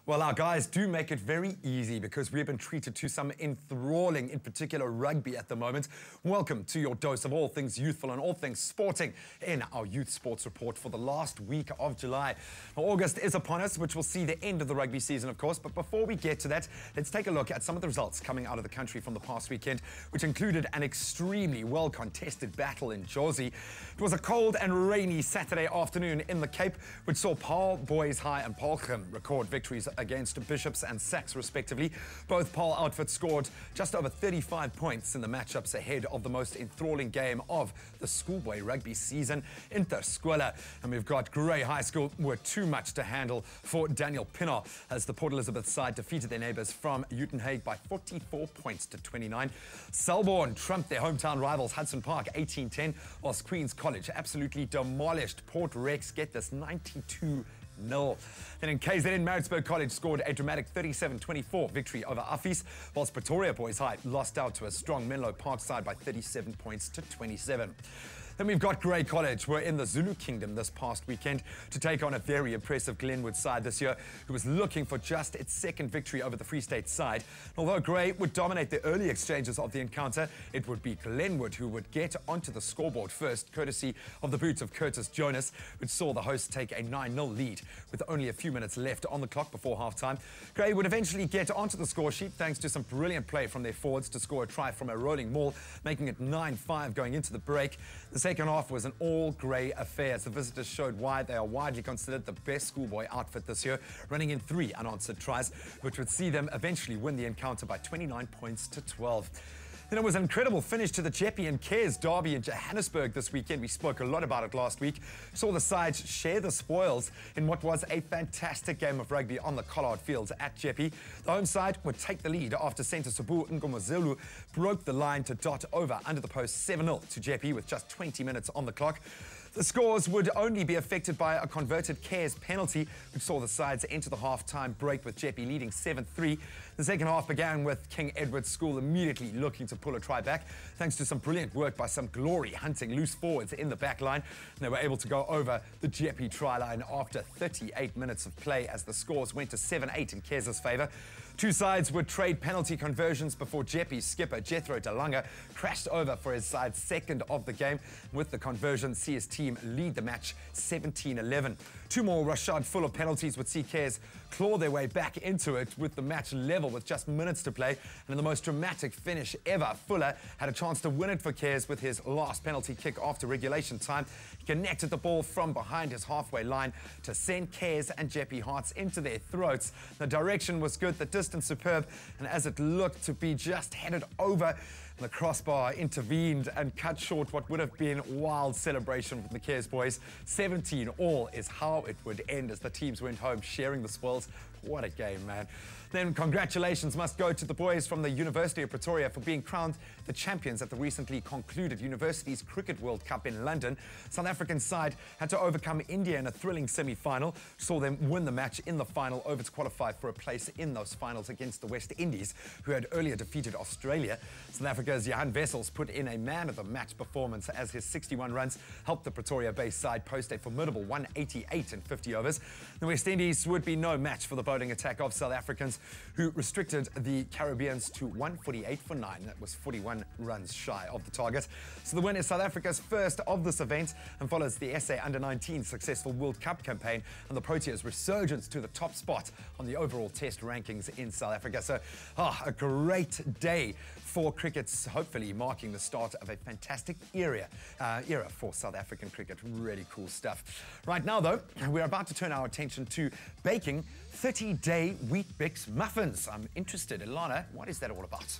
Well, our guys do make it very easy because we've been treated to some enthralling, in particular rugby at the moment. Welcome to your dose of all things youthful and all things sporting in our Youth Sports Report for the last week of July. Now, August is upon us, which will see the end of the rugby season, of course. But before we get to that, let's take a look at some of the results coming out of the country from the past weekend, which included an extremely well-contested battle in Jersey. It was a cold and rainy Saturday afternoon in the Cape, which saw Paarl Boys High and Paarlgrim record victories against Bishops and Sachs, respectively. Both Paarl outfits scored just over 35 points in the matchups ahead of the most enthralling game of the schoolboy rugby season, Interskole. And we've got Grey High School were too much to handle for Daniel Pinner as the Port Elizabeth side defeated their neighbours from Uitenhage by 44 points to 29. Selborne trumped their hometown rivals Hudson Park 18-10, whilst Queen's College absolutely demolished Port Rex, get this, 92-0. Then in KZN, Maritzburg College scored a dramatic 37-24 victory over Affies, whilst Pretoria Boys High lost out to a strong Menlo Park side by 37 points to 27. Then we've got Grey College, who were in the Zulu Kingdom this past weekend to take on a very impressive Glenwood side this year, who was looking for just its second victory over the Free State side. Although Grey would dominate the early exchanges of the encounter, it would be Glenwood who would get onto the scoreboard first, courtesy of the boots of Curtis Jonas, which saw the hosts take a 9-0 lead with only a few minutes left on the clock before halftime. Grey would eventually get onto the score sheet thanks to some brilliant play from their forwards to score a try from a rolling maul, making it 9-5 going into the break. The second half was an all-Grey affair as the visitors showed why they are widely considered the best schoolboy outfit this year, running in 3 unanswered tries, which would see them eventually win the encounter by 29 points to 12. Then it was an incredible finish to the Jeppe and Cares derby in Johannesburg this weekend. We spoke a lot about it last week. Saw the sides share the spoils in what was a fantastic game of rugby on the Collard Fields at Jeppe. The home side would take the lead after centre Sabu Ngomozulu broke the line to dot over under the post 7-0 to Jeppe with just 20 minutes on the clock. The scores would only be affected by a converted Cares penalty, which saw the sides enter the half-time break with Jeppe leading 7-3. The second half began with King Edward's School immediately looking to pull a try back, thanks to some brilliant work by some glory-hunting loose forwards in the back line. And they were able to go over the Jeppe try line after 38 minutes of play as the scores went to 7-8 in Cares' favour. Two sides would trade penalty conversions before Jeppe's skipper Jethro DeLange crashed over for his side's second of the game. With the conversion, see his team lead the match 17-11. Two more Rashad Fuller penalties would see Cares claw their way back into it with the match level with just minutes to play. And in the most dramatic finish ever, Fuller had a chance to win it for Cares with his last penalty kick after regulation time. He connected the ball from behind his halfway line to send Cares and Jeppe Hearts into their throats. The direction was good, the distance superb, and as it looked to be just headed over, the crossbar intervened and cut short what would have been wild celebration from the Cares boys. 17-all is how it would end as the teams went home sharing the spoils. What a game, man. Then congratulations must go to the boys from the University of Pretoria for being crowned the champions at the recently concluded Universities Cricket World Cup in London. South African side had to overcome India in a thrilling semi-final, saw them win the match in the final over to qualify for a place in those finals against the West Indies, who had earlier defeated Australia. South Africa's Johan Wessels put in a man-of-the-match performance as his 61 runs helped the Pretoria-based side post a formidable 188 in 50 overs. The West Indies would be no match for the bowling attack of South Africans, who restricted the Caribbeans to 148 for 9. That was 41 runs shy of the target. So the win is South Africa's first of this event and follows the SA Under-19 successful World Cup campaign and the Proteas' resurgence to the top spot on the overall test rankings in South Africa. So, a great day for cricket's hopefully marking the start of a fantastic era for South African cricket. Really cool stuff. Right now, though, we're about to turn our attention to baking 30-day Wheat Bix muffins. I'm interested. Ilana, what is that all about?